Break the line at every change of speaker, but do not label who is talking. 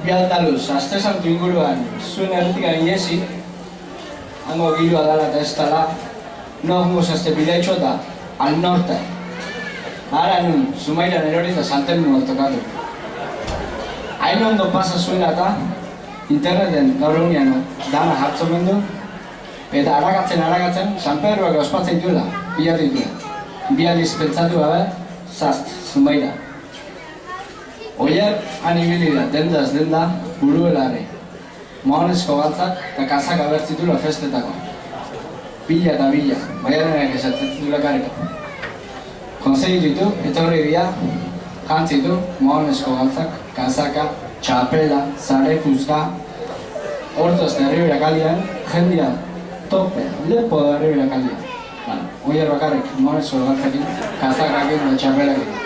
Bialtaluz, aste santu inguruan, zuen erretikan iesi, hango giroa dala eta ez dala, no jungos azte bidaitxo eta al norte. Ara nun, Zumairan erori eta Santelmo tokatu. Hain ondo pasa zuela eta interneten gaur egunean dana hartzen mendu, eta aragatzen, San Pedroak ospatzen duela, pilatu duela. Bi aldiz pentsatu gabe, Zast, Zumaira. Oier, han ibili da, dendaz denda, buruelare. Mahonezko galtzak eta kazak abertzitula festetako. Bila eta bila, baiarenak esatzitula kareko. Konsegitu ditu, etorri dira, jantzitu, mahonezko galtzak, kazaka, txapela, zare, kuzka. Hortuz derribera kalian, jendia tope, lepo derribera kalian. Oier bakarrik, mahonezko galtzakin, kazakakin eta txapelakin.